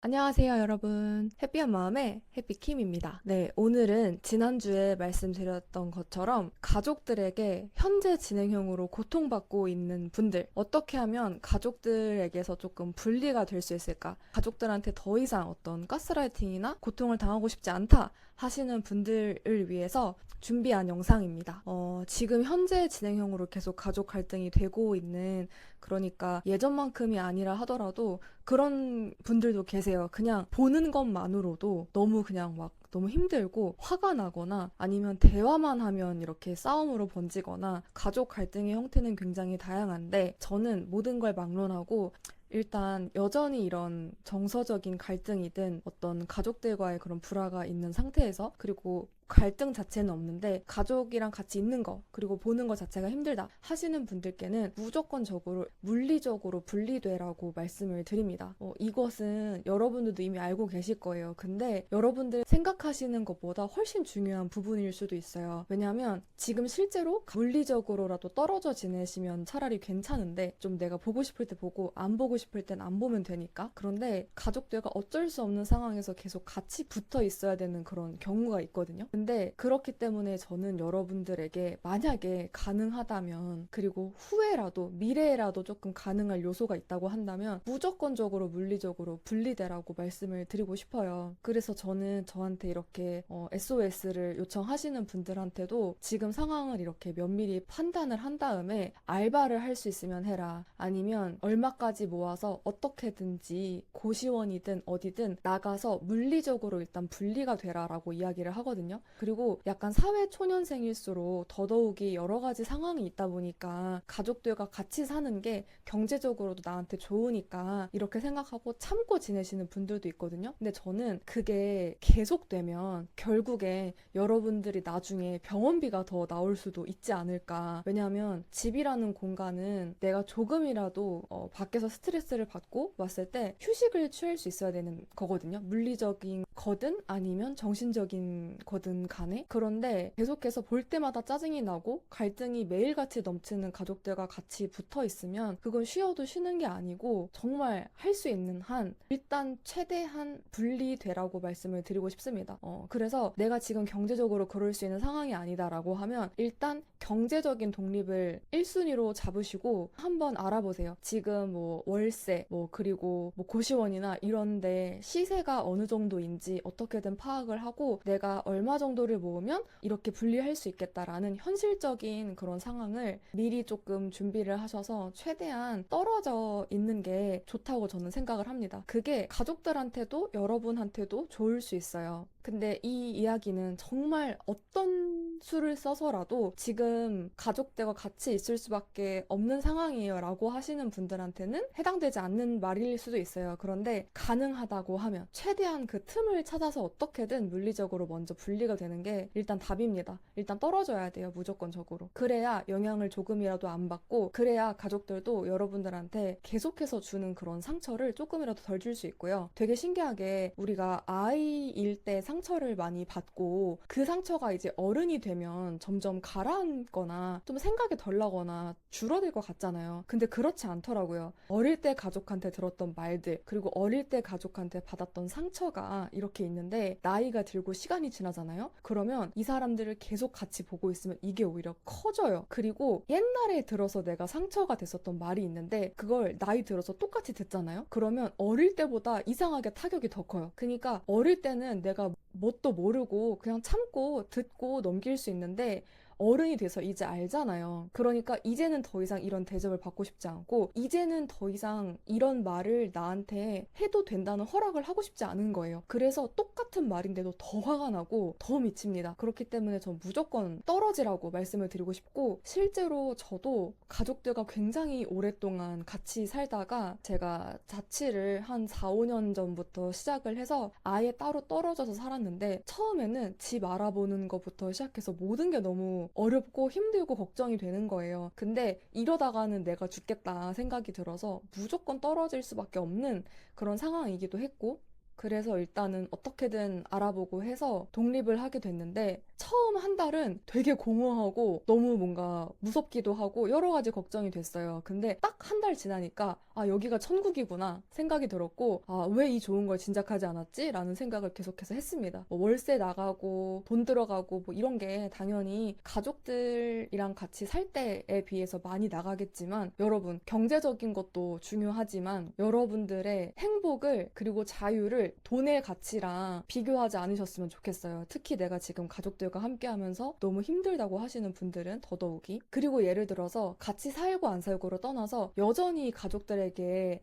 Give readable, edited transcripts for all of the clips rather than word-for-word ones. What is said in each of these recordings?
안녕하세요, 여러분. 해피한 마음의 해피킴입니다. 네, 오늘은 지난주에 말씀드렸던 것처럼 가족들에게 현재 진행형으로 고통받고 있는 분들, 어떻게 하면 가족들에게서 조금 분리가 될 수 있을까? 가족들한테 더 이상 어떤 가스라이팅이나 고통을 당하고 싶지 않다 하시는 분들을 위해서 준비한 영상입니다. 지금 현재 진행형으로 계속 가족 갈등이 되고 있는, 그러니까 예전만큼이 아니라 하더라도 그런 분들도 계세요. 그냥 보는 것만으로도 너무 그냥 막 너무 힘들고 화가 나거나 아니면 대화만 하면 이렇게 싸움으로 번지거나 가족 갈등의 형태는 굉장히 다양한데 저는 모든 걸 막론하고 일단 여전히 이런 정서적인 갈등이든 어떤 가족들과의 그런 불화가 있는 상태에서 그리고 갈등 자체는 없는데 가족이랑 같이 있는 거 그리고 보는 거 자체가 힘들다 하시는 분들께는 무조건적으로 물리적으로 분리되라고 말씀을 드립니다. 이것은 여러분들도 이미 알고 계실 거예요. 근데 여러분들 생각하시는 것보다 훨씬 중요한 부분일 수도 있어요. 왜냐하면 지금 실제로 물리적으로라도 떨어져 지내시면 차라리 괜찮은데 좀 내가 보고 싶을 때 보고 안 보고 싶을 땐 안 보면 되니까. 그런데 가족들과 어쩔 수 없는 상황에서 계속 같이 붙어 있어야 되는 그런 경우가 있거든요. 근데 그렇기 때문에 저는 여러분들에게 만약에 가능하다면 그리고 후회라도 미래에라도 조금 가능할 요소가 있다고 한다면 무조건적으로 물리적으로 분리되라고 말씀을 드리고 싶어요. 그래서 저는 저한테 이렇게 SOS를 요청하시는 분들한테도 지금 상황을 이렇게 면밀히 판단을 한 다음에 알바를 할 수 있으면 해라. 아니면 얼마까지 모아서 어떻게든지 고시원이든 어디든 나가서 물리적으로 일단 분리가 되라라고 이야기를 하거든요. 그리고 약간 사회 초년생일수록 더더욱이 여러 가지 상황이 있다 보니까 가족들과 같이 사는 게 경제적으로도 나한테 좋으니까 이렇게 생각하고 참고 지내시는 분들도 있거든요. 근데 저는 그게 계속되면 결국에 여러분들이 나중에 병원비가 더 나올 수도 있지 않을까. 왜냐하면 집이라는 공간은 내가 조금이라도 밖에서 스트레스를 받고 왔을 때 휴식을 취할 수 있어야 되는 거거든요. 물리적인 거든 아니면 정신적인 거든 간에. 그런데 계속해서 볼 때마다 짜증이 나고 갈등이 매일같이 넘치는 가족들과 같이 붙어 있으면 그건 쉬어도 쉬는 게 아니고 정말 할 수 있는 한 일단 최대한 분리되라고 말씀을 드리고 싶습니다. 그래서 내가 지금 경제적으로 그럴 수 있는 상황이 아니다라고 하면 일단 경제적인 독립을 1순위로 잡으시고 한번 알아보세요. 지금 뭐 월세, 뭐 그리고 뭐 고시원이나 이런데 시세가 어느 정도인지 어떻게든 파악을 하고 내가 얼마 정도를 모으면 이렇게 분리할 수 있겠다라는 현실적인 그런 상황을 미리 조금 준비를 하셔서 최대한 떨어져 있는 게 좋다고 저는 생각을 합니다. 그게 가족들한테도 여러분한테도 좋을 수 있어요. 근데 이 이야기는 정말 어떤 수를 써서라도 지금 가족들과 같이 있을 수밖에 없는 상황이에요 라고 하시는 분들한테는 해당되지 않는 말일 수도 있어요. 그런데 가능하다고 하면 최대한 그 틈을 찾아서 어떻게든 물리적으로 먼저 분리가 되는 게 일단 답입니다. 일단 떨어져야 돼요. 무조건적으로. 그래야 영향을 조금이라도 안 받고 그래야 가족들도 여러분들한테 계속해서 주는 그런 상처를 조금이라도 덜 줄 수 있고요. 되게 신기하게 우리가 아이일 때 상처를 많이 받고 그 상처가 이제 어른이 되면 점점 가라앉거나 좀 생각이 덜 나거나 줄어들 것 같잖아요. 근데 그렇지 않더라고요. 어릴 때 가족한테 들었던 말들 그리고 어릴 때 가족한테 받았던 상처가 이렇게 있는데 나이가 들고 시간이 지나잖아요. 그러면 이 사람들을 계속 같이 보고 있으면 이게 오히려 커져요. 그리고 옛날에 들어서 내가 상처가 됐었던 말이 있는데 그걸 나이 들어서 똑같이 듣잖아요. 그러면 어릴 때보다 이상하게 타격이 더 커요. 그러니까 어릴 때는 내가 뭣도 모르고 그냥 참고 듣고 넘길 수 있는데 어른이 돼서 이제 알잖아요. 그러니까 이제는 더 이상 이런 대접을 받고 싶지 않고 이제는 더 이상 이런 말을 나한테 해도 된다는 허락을 하고 싶지 않은 거예요. 그래서 똑같은 말인데도 더 화가 나고 더 미칩니다. 그렇기 때문에 전 무조건 떨어지라고 말씀을 드리고 싶고 실제로 저도 가족들과 굉장히 오랫동안 같이 살다가 제가 자취를 한 4, 5년 전부터 시작을 해서 아예 따로 떨어져서 살았는데 처음에는 집 알아보는 것부터 시작해서 모든 게 너무 어렵고 힘들고 걱정이 되는 거예요. 근데 이러다가는 내가 죽겠다 생각이 들어서 무조건 떨어질 수밖에 없는 그런 상황이기도 했고 그래서 일단은 어떻게든 알아보고 해서 독립을 하게 됐는데 처음 한 달은 되게 공허하고 너무 뭔가 무섭기도 하고 여러 가지 걱정이 됐어요. 근데 딱 한 달 지나니까 아, 여기가 천국이구나 생각이 들었고, 아, 왜 이 좋은 걸 진작하지 않았지? 라는 생각을 계속해서 했습니다. 뭐 월세 나가고 돈 들어가고 뭐 이런 게 당연히 가족들이랑 같이 살 때에 비해서 많이 나가겠지만, 여러분, 경제적인 것도 중요하지만 여러분들의 행복을 그리고 자유를 돈의 가치랑 비교하지 않으셨으면 좋겠어요. 특히 내가 지금 가족들과 함께 하면서 너무 힘들다고 하시는 분들은 더더욱이. 그리고 예를 들어서 같이 살고 안 살고를 떠나서 여전히 가족들에게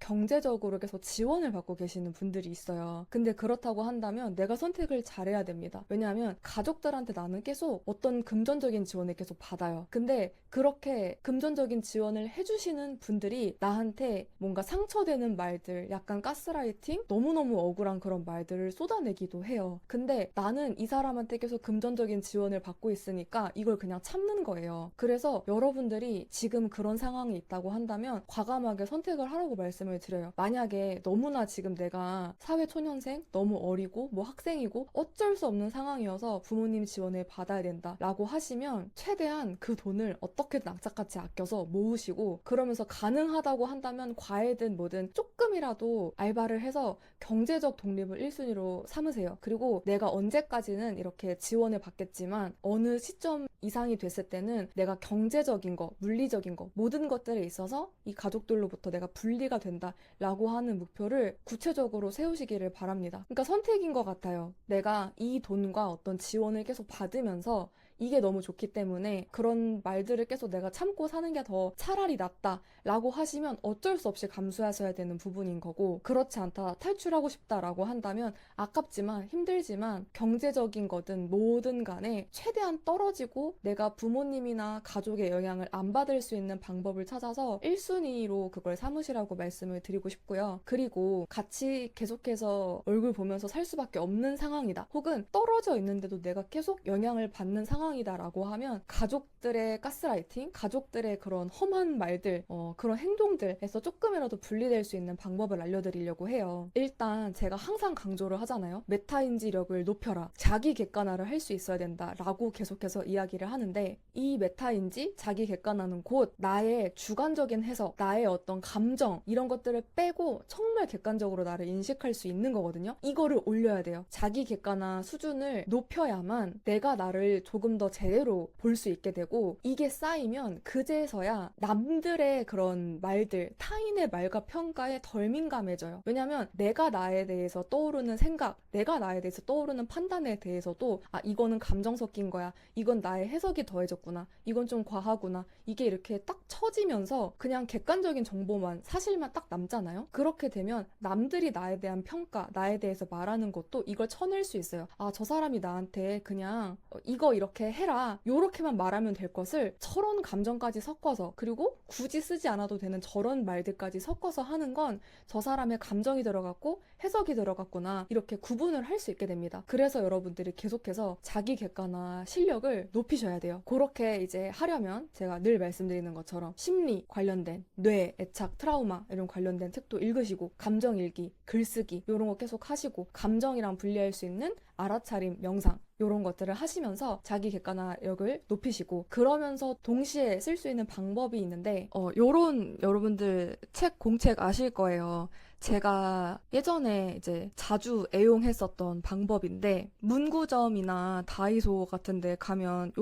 경제적으로 계속 지원을 받고 계시는 분들이 있어요. 근데 그렇다고 한다면 내가 선택을 잘해야 됩니다. 왜냐하면 가족들한테 나는 계속 어떤 금전적인 지원을 계속 받아요. 근데 그렇게 금전적인 지원을 해주시는 분들이 나한테 뭔가 상처되는 말들, 약간 가스라이팅? 너무너무 억울한 그런 말들을 쏟아내기도 해요. 근데 나는 이 사람한테 계속 금전적인 지원을 받고 있으니까 이걸 그냥 참는 거예요. 그래서 여러분들이 지금 그런 상황이 있다고 한다면 과감하게 선택을 하라고 말씀을 드려요. 만약에 너무나 지금 내가 사회초년생, 너무 어리고 뭐 학생이고 어쩔 수 없는 상황이어서 부모님 지원을 받아야 된다라고 하시면 최대한 그 돈을 어떻게든 악착같이 아껴서 모으시고, 그러면서 가능하다고 한다면 과외든 뭐든 조금이라도 알바를 해서 경제적 독립을 1순위로 삼으세요. 그리고 내가 언제까지는 이렇게 지원을 받겠지만 어느 시점 이상이 됐을 때는 내가 경제적인 거, 물리적인 거, 모든 것들에 있어서 이 가족들로부터 내가 분리가 된다라고 하는 목표를 구체적으로 세우시기를 바랍니다. 그러니까 선택인 것 같아요. 내가 이 돈과 어떤 지원을 계속 받으면서 이게 너무 좋기 때문에 그런 말들을 계속 내가 참고 사는 게 더 차라리 낫다라고 하시면 어쩔 수 없이 감수하셔야 되는 부분인 거고, 그렇지 않다, 탈출하고 싶다라고 한다면 아깝지만 힘들지만 경제적인 거든 뭐든 간에 최대한 떨어지고 내가 부모님이나 가족의 영향을 안 받을 수 있는 방법을 찾아서 1순위로 그걸 삼으시라고 말씀을 드리고 싶고요. 그리고 같이 계속해서 얼굴 보면서 살 수밖에 없는 상황이다, 혹은 떨어져 있는데도 내가 계속 영향을 받는 상황이다라고 하면 가족들의 가스라이팅, 가족들의 그런 험한 말들, 그런 행동들에서 조금이라도 분리될 수 있는 방법을 알려드리려고 해요. 일단 제가 항상 강조를 하잖아요. 메타인지력을 높여라, 자기 객관화를 할 수 있어야 된다라고 계속해서 이야기를 하는데, 이 메타인지, 자기 객관화는 곧 나의 주관적인 해석, 나의 어떤 감정, 이런 것들을 빼고 정말 객관적으로 나를 인식할 수 있는 거거든요. 이거를 올려야 돼요. 자기 객관화 수준을 높여야만 내가 나를 조금 더 제대로 볼 수 있게 되고, 이게 쌓이면 그제서야 남들의 그런 말들, 타인의 말과 평가에 덜 민감해져요. 왜냐면 내가 나에 대해서 떠오르는 생각, 내가 나에 대해서 떠오르는 판단에 대해서도 아, 이거는 감정 섞인 거야, 이건 나의 해석이 더해졌구나, 이건 좀 과하구나, 이게 이렇게 딱 처지면서 그냥 객관적인 정보만, 사실만 딱 남잖아요. 그렇게 되면 남들이 나에 대한 평가, 나에 대해서 말하는 것도 이걸 쳐낼 수 있어요. 아, 저 사람이 나한테 그냥 이거 이렇게 해라, 요렇게만 말하면 될 것을 저런 감정까지 섞어서, 그리고 굳이 쓰지 않아도 되는 저런 말들까지 섞어서 하는 건 저 사람의 감정이 들어갔고 해석이 들어갔구나, 이렇게 구분을 할 수 있게 됩니다. 그래서 여러분들이 계속해서 자기 객관화 실력을 높이셔야 돼요. 그렇게 이제 하려면 제가 늘 말씀드리는 것처럼 심리 관련된, 뇌, 애착, 트라우마 이런 관련된 책도 읽으시고, 감정일기, 글쓰기 이런 거 계속 하시고, 감정이랑 분리할 수 있는 알아차림, 명상 이런 것들을 하시면서 자기 객관화력을 높이시고, 그러면서 동시에 쓸 수 있는 방법이 있는데, 요런 여러분들 책, 공책 아실 거예요. 제가 예전에 이제 자주 애용했었던 방법인데, 문구점이나 다이소 같은 데 가면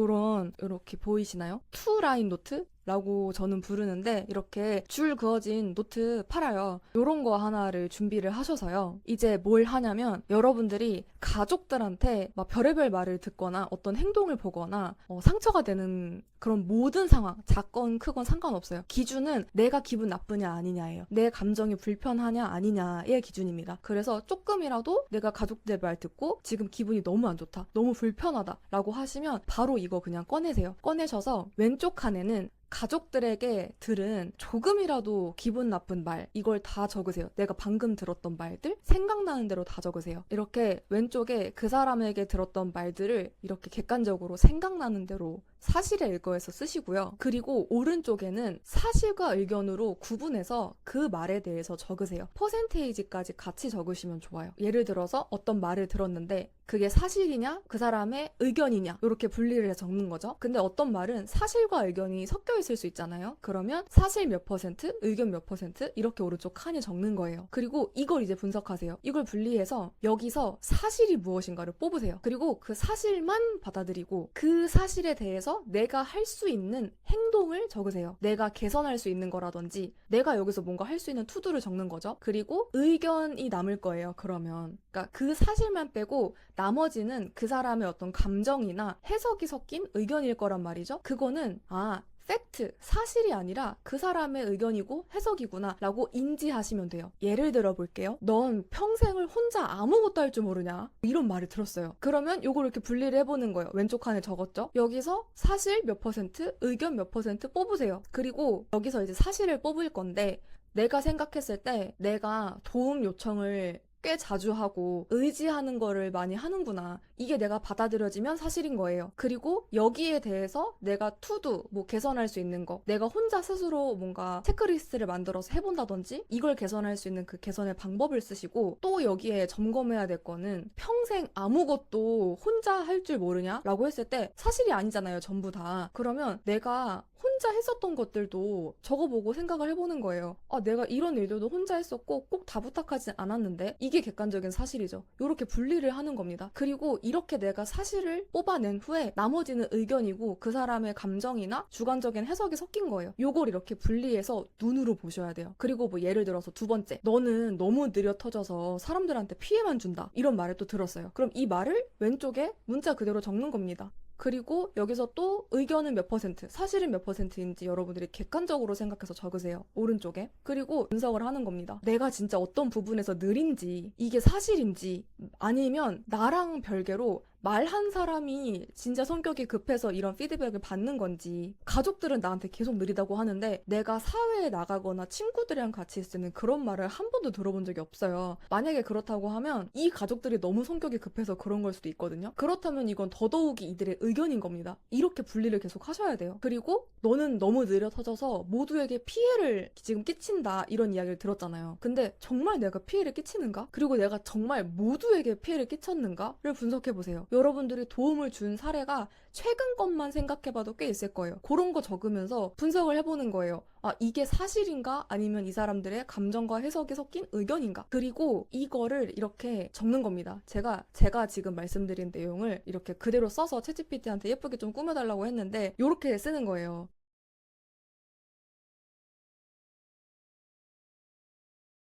이렇게 보이시나요? 투라인 노트? 라고 저는 부르는데, 이렇게 줄 그어진 노트 팔아요. 요런 거 하나를 준비를 하셔서요, 이제 뭘 하냐면 여러분들이 가족들한테 막 별의별 말을 듣거나 어떤 행동을 보거나 상처가 되는 그런 모든 상황, 작건 크건 상관없어요. 기준은 내가 기분 나쁘냐 아니냐예요. 내 감정이 불편하냐 아니냐의 기준입니다. 그래서 조금이라도 내가 가족들 말 듣고 지금 기분이 너무 안 좋다, 너무 불편하다 라고 하시면 바로 이거 그냥 꺼내세요. 꺼내셔서 왼쪽 칸에는 가족들에게 들은 조금이라도 기분 나쁜 말, 이걸 다 적으세요. 내가 방금 들었던 말들, 생각나는 대로 다 적으세요. 이렇게 왼쪽에 그 사람에게 들었던 말들을 이렇게 객관적으로 생각나는 대로 사실에 일거해서 쓰시고요. 그리고 오른쪽에는 사실과 의견으로 구분해서 그 말에 대해서 적으세요. 퍼센테이지까지 같이 적으시면 좋아요. 예를 들어서 어떤 말을 들었는데 그게 사실이냐 그 사람의 의견이냐 이렇게 분리를 해서 적는 거죠. 근데 어떤 말은 사실과 의견이 섞여 있을 수 있잖아요. 그러면 사실 몇 퍼센트, 의견 몇 퍼센트 이렇게 오른쪽 칸에 적는 거예요. 그리고 이걸 이제 분석하세요. 이걸 분리해서 여기서 사실이 무엇인가를 뽑으세요. 그리고 그 사실만 받아들이고 그 사실에 대해서 내가 할 수 있는 행동을 적으세요. 내가 개선할 수 있는 거라든지 내가 여기서 뭔가 할 수 있는 투두를 적는 거죠. 그리고 의견이 남을 거예요. 그러면 그러니까 그 사실만 빼고 나머지는 그 사람의 어떤 감정이나 해석이 섞인 의견일 거란 말이죠. 그거는 팩트, 사실이 아니라 그 사람의 의견이고 해석이구나 라고 인지하시면 돼요. 예를 들어 볼게요. 넌 평생을 혼자 아무것도 할 줄 모르냐? 이런 말을 들었어요. 그러면 요걸 이렇게 분리를 해보는 거예요. 왼쪽 칸에 적었죠? 여기서 사실 몇 퍼센트, 의견 몇 퍼센트 뽑으세요. 그리고 여기서 이제 사실을 뽑을 건데 내가 생각했을 때 내가 도움 요청을 꽤 자주 하고 의지하는 거를 많이 하는구나. 이게 내가 받아들여지면 사실인 거예요. 그리고 여기에 대해서 내가 투두, 뭐 개선할 수 있는 거, 내가 혼자 스스로 뭔가 체크리스트를 만들어서 해본다든지 이걸 개선할 수 있는 그 개선의 방법을 쓰시고 또 여기에 점검해야 될 거는 평생 아무것도 혼자 할 줄 모르냐? 라고 했을 때 사실이 아니잖아요. 전부 다. 그러면 내가 혼자 했었던 것들도 적어보고 생각을 해보는 거예요. 내가 이런 일들도 혼자 했었고 꼭 다 부탁하진 않았는데 이게 객관적인 사실이죠. 이렇게 분리를 하는 겁니다. 그리고 이렇게 내가 사실을 뽑아낸 후에 나머지는 의견이고 그 사람의 감정이나 주관적인 해석이 섞인 거예요. 요걸 이렇게 분리해서 눈으로 보셔야 돼요. 그리고 뭐 예를 들어서 두 번째, 너는 너무 느려 터져서 사람들한테 피해만 준다. 이런 말을 또 들었어요. 그럼 이 말을 왼쪽에 문자 그대로 적는 겁니다. 그리고 여기서 또 의견은 몇 퍼센트, 사실은 몇 퍼센트인지 여러분들이 객관적으로 생각해서 적으세요. 오른쪽에. 그리고 분석을 하는 겁니다. 내가 진짜 어떤 부분에서 느린지, 이게 사실인지, 아니면 나랑 별개로 말한 사람이 진짜 성격이 급해서 이런 피드백을 받는 건지. 가족들은 나한테 계속 느리다고 하는데 내가 사회에 나가거나 친구들이랑 같이 있을 때는 그런 말을 한 번도 들어본 적이 없어요. 만약에 그렇다고 하면 이 가족들이 너무 성격이 급해서 그런 걸 수도 있거든요. 그렇다면 이건 더더욱이 이들의 의견인 겁니다. 이렇게 분리를 계속 하셔야 돼요. 그리고 너는 너무 느려 터져서 모두에게 피해를 지금 끼친다 이런 이야기를 들었잖아요. 근데 정말 내가 피해를 끼치는가? 그리고 내가 정말 모두에게 피해를 끼쳤는가를 분석해보세요. 여러분들이 도움을 준 사례가 최근 것만 생각해봐도 꽤 있을 거예요. 그런 거 적으면서 분석을 해보는 거예요. 이게 사실인가? 아니면 이 사람들의 감정과 해석이 섞인 의견인가? 그리고 이거를 이렇게 적는 겁니다. 제가 지금 말씀드린 내용을 이렇게 그대로 써서 챗GPT한테 예쁘게 좀 꾸며달라고 했는데 이렇게 쓰는 거예요.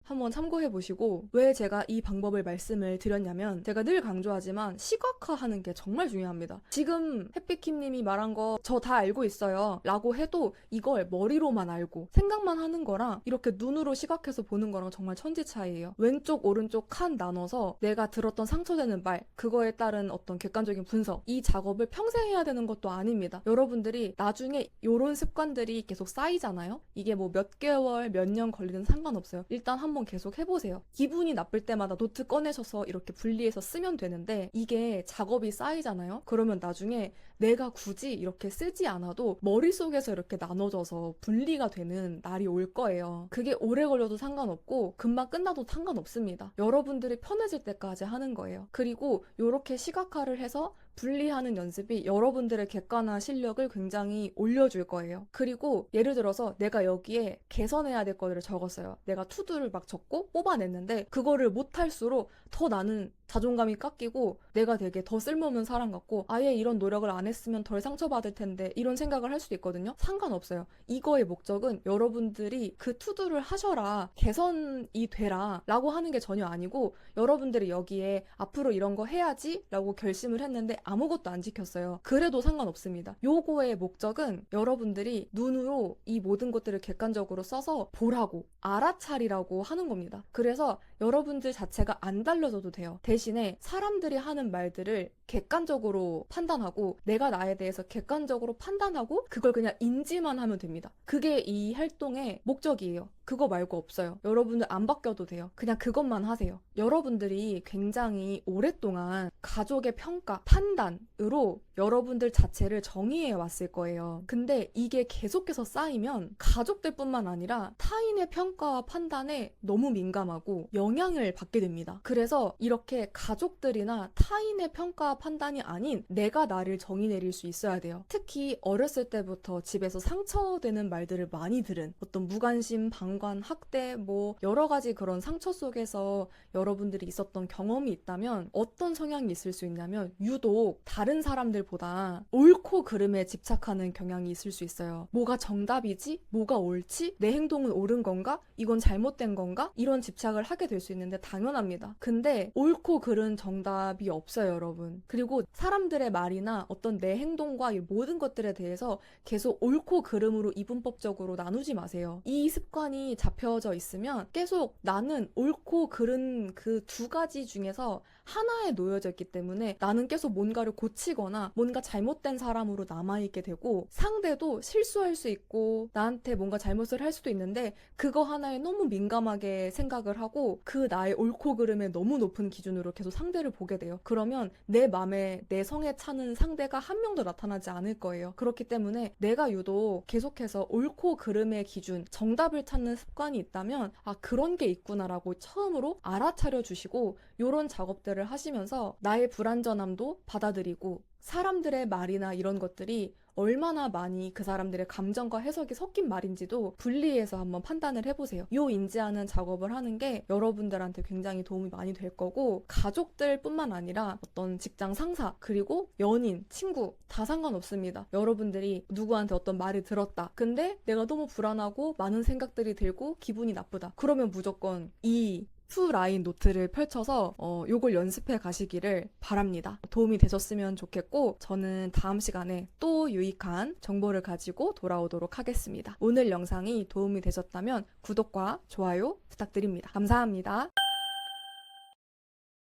한번 참고해 보시고 왜 제가 이 방법을 말씀을 드렸냐면 제가 늘 강조하지만 시각화하는 게 정말 중요합니다. 지금 햇빛킴님이 말한 거 저 다 알고 있어요 라고 해도 이걸 머리로만 알고 생각만 하는 거랑 이렇게 눈으로 시각해서 보는 거랑 정말 천지 차이예요. 왼쪽 오른쪽 칸 나눠서 내가 들었던 상처되는 말, 그거에 따른 어떤 객관적인 분석, 이 작업을 평생 해야 되는 것도 아닙니다. 여러분들이 나중에 이런 습관들이 계속 쌓이잖아요. 이게 뭐 몇 개월 몇 년 걸리든 상관없어요. 일단 한번 계속 해보세요. 기분이 나쁠 때마다 노트 꺼내셔서 이렇게 분리해서 쓰면 되는데 이게 작업이 쌓이잖아요. 그러면 나중에 내가 굳이 이렇게 쓰지 않아도 머릿속에서 이렇게 나눠져서 분리가 되는 날이 올 거예요. 그게 오래 걸려도 상관없고 금방 끝나도 상관없습니다. 여러분들이 편해질 때까지 하는 거예요. 그리고 이렇게 시각화를 해서 분리하는 연습이 여러분들의 객관화 실력을 굉장히 올려줄 거예요. 그리고 예를 들어서 내가 여기에 개선해야 될 거를 적었어요. 내가 투두를 막 적고 뽑아냈는데 그거를 못할수록 더 나는 자존감이 깎이고 내가 되게 더 쓸모없는 사람 같고 아예 이런 노력을 안 했으면 덜 상처받을 텐데 이런 생각을 할 수도 있거든요. 상관없어요. 이거의 목적은 여러분들이 그 투두를 하셔라, 개선이 되라 라고 하는 게 전혀 아니고 여러분들이 여기에 앞으로 이런 거 해야지 라고 결심을 했는데 아무것도 안 지켰어요. 그래도 상관없습니다. 요거의 목적은 여러분들이 눈으로 이 모든 것들을 객관적으로 써서 보라고 알아차리라고 하는 겁니다. 그래서 여러분들 자체가 안 달라져도 돼요. 대신 대신에 사람들이 하는 말들을 객관적으로 판단하고 내가 나에 대해서 객관적으로 판단하고 그걸 그냥 인지만 하면 됩니다. 그게 이 활동의 목적이에요. 그거 말고 없어요. 여러분들 안 바뀌어도 돼요. 그냥 그것만 하세요. 여러분들이 굉장히 오랫동안 가족의 평가, 판단으로 여러분들 자체를 정의해 왔을 거예요. 근데 이게 계속해서 쌓이면 가족들뿐만 아니라 타인의 평가와 판단에 너무 민감하고 영향을 받게 됩니다. 그래서 이렇게 가족들이나 타인의 평가와 판단이 아닌 내가 나를 정의 내릴 수 있어야 돼요. 특히 어렸을 때부터 집에서 상처되는 말들을 많이 들은 어떤 무관심, 방관, 학대 뭐 여러 가지 그런 상처 속에서 여러분들이 있었던 경험이 있다면 어떤 성향이 있을 수 있냐면 유독 다른 사람들보다 옳고 그름에 집착하는 경향이 있을 수 있어요. 뭐가 정답이지? 뭐가 옳지? 내 행동은 옳은 건가? 이건 잘못된 건가? 이런 집착을 하게 될 수 있는데 당연합니다. 근데 옳고 그른 정답이 없어요, 여러분. 그리고 사람들의 말이나 어떤 내 행동과 이 모든 것들에 대해서 계속 옳고 그름으로 이분법적으로 나누지 마세요. 이 습관이 잡혀져 있으면 계속 나는 옳고 그른 그 두 가지 중에서 하나에 놓여져 있기 때문에 나는 계속 뭔가를 고치거나 뭔가 잘못된 사람으로 남아있게 되고 상대도 실수할 수 있고 나한테 뭔가 잘못을 할 수도 있는데 그거 하나에 너무 민감하게 생각을 하고 그 나의 옳고 그름에 너무 높은 기준으로 계속 상대를 보게 돼요. 그러면 내 맘에 내 성에 차는 상대가 한 명도 나타나지 않을 거예요. 그렇기 때문에 내가 유독 계속해서 옳고 그름의 기준, 정답을 찾는 습관이 있다면 아 그런 게 있구나라고 처음으로 알아차려 주시고 이런 작업들을 하시면서 나의 불완전함도 받아들이고 사람들의 말이나 이런 것들이 얼마나 많이 그 사람들의 감정과 해석이 섞인 말인지도 분리해서 한번 판단을 해보세요. 요 인지하는 작업을 하는 게 여러분들한테 굉장히 도움이 많이 될 거고 가족들 뿐만 아니라 어떤 직장 상사 그리고 연인, 친구 다 상관없습니다. 여러분들이 누구한테 어떤 말을 들었다. 근데 내가 너무 불안하고 많은 생각들이 들고 기분이 나쁘다. 그러면 무조건 이 투 라인 노트를 펼쳐서 요걸 연습해 가시기를 바랍니다. 도움이 되셨으면 좋겠고 저는 다음 시간에 또 유익한 정보를 가지고 돌아오도록 하겠습니다. 오늘 영상이 도움이 되셨다면 구독과 좋아요 부탁드립니다. 감사합니다.